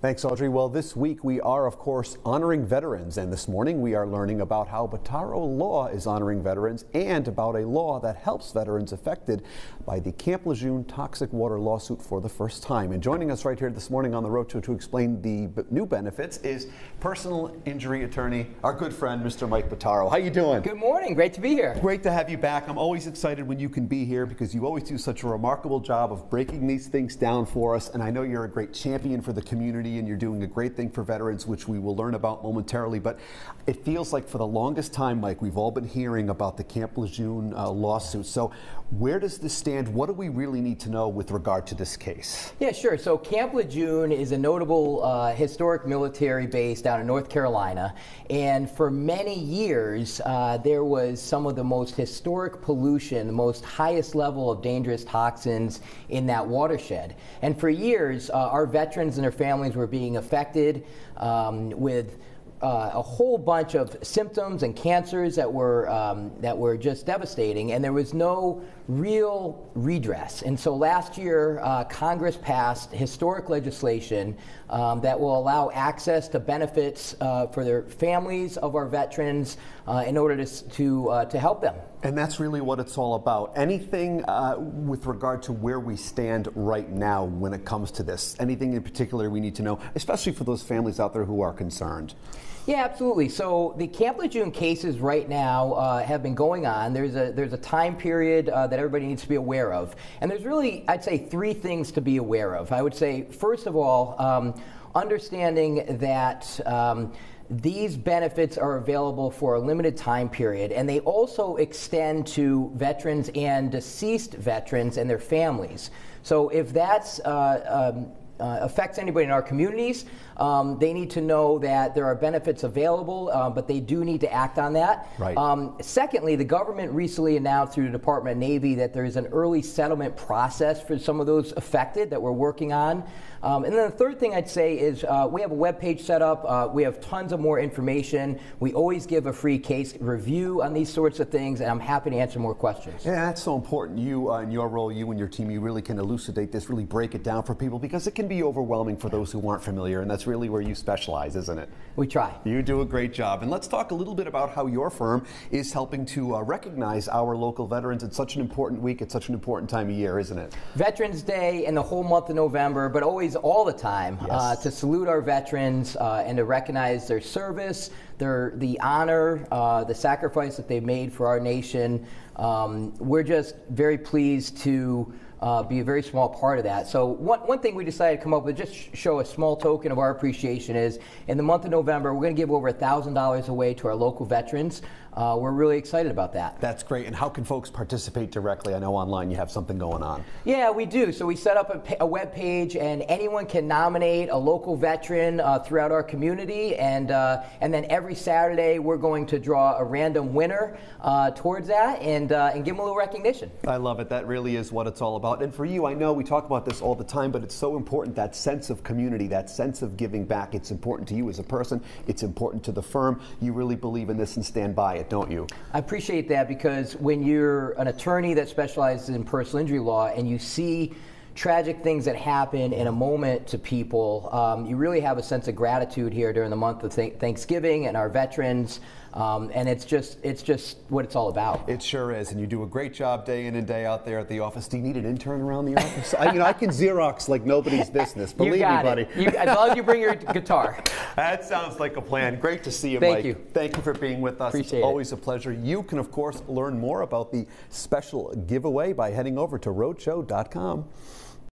Thanks, Audrey. Well, this week we are, of course, honoring veterans, and this morning we are learning about how Bottaro Law is honoring veterans and about a law that helps veterans affected by the Camp Lejeune toxic water lawsuit for the first time. And joining us right here this morning on the Road Show to explain the new benefits is personal injury attorney, our good friend, Mr. Mike Bottaro. How you doing? Good morning. Great to be here. Great to have you back. I'm always excited when you can be here because you always do such a remarkable job of breaking these things down for us. And I know you're a great champion for the community and you're doing a great thing for veterans, which we will learn about momentarily. But it feels like for the longest time, Mike, we've all been hearing about the Camp Lejeune lawsuit. So where does this stand? What do we really need to know with regard to this case? Yeah, sure. So Camp Lejeune is a notable historic military base down in North Carolina. And for many years, there was some of the most historic pollution, the most highest level of dangerous toxins in that watershed. And for years, our veterans and their families were being affected with a whole bunch of symptoms and cancers that were just devastating, and there was no real redress. And so last year, Congress passed historic legislation that will allow access to benefits for their families of our veterans in order to help them. And that's really what it's all about. Anything with regard to where we stand right now when it comes to this? Anything in particular we need to know, especially for those families out there who are concerned? Yeah, absolutely. So the Camp Lejeune cases right now have been going on. There's a time period that everybody needs to be aware of. And there's really, I'd say, three things to be aware of. I would say, first of all, understanding that these benefits are available for a limited time period, and they also extend to veterans and deceased veterans and their families. So if that's affects anybody in our communities, they need to know that there are benefits available, but they do need to act on that. Right. Secondly, the government recently announced through the Department of Navy that there is an early settlement process for some of those affected that we're working on. And then the third thing I'd say is we have a web page set up. We have tons of more information. We always give a free case review on these sorts of things, and I'm happy to answer more questions. Yeah, that's so important. You, in your role, you and your team, you really can elucidate this, really break it down for people because it can be overwhelming for those who aren't familiar, and that's really where you specialize, isn't it? We try. You do a great job. And let's talk a little bit about how your firm is helping to recognize our local veterans at such an important week, at such an important time of year, isn't it? Veterans Day and the whole month of November, but always all the time, yes, to salute our veterans and to recognize their service, the honor, the sacrifice that they've made for our nation. We're just very pleased to be a very small part of that. So one thing we decided to come up with, just show a small token of our appreciation, is in the month of November, we're going to give over $1,000 away to our local veterans. We're really excited about that. That's great. And how can folks participate directly? I know online you have something going on. Yeah, we do. So we set up a web page, and anyone can nominate a local veteran throughout our community. And then every Saturday, we're going to draw a random winner towards that and give them a little recognition. I love it. That really is what it's all about. And for you, I know we talk about this all the time, but it's so important, that sense of community, that sense of giving back. It's important to you as a person. It's important to the firm. You really believe in this and stand by it, don't you? I appreciate that, because when you're an attorney that specializes in personal injury law and you see tragic things that happen in a moment to people, you really have a sense of gratitude here during the month of Thanksgiving and our veterans. And it's just what it's all about. It sure is, and you do a great job day in and day out there at the office. Do you need an intern around the office? I can Xerox like nobody's business. Believe me, buddy. As long as you bring your guitar. That sounds like a plan. Great to see you, Mike. Thank you. Thank you for being with us. Appreciate it's always a pleasure. You can, of course, learn more about the special giveaway by heading over to roadshow.com.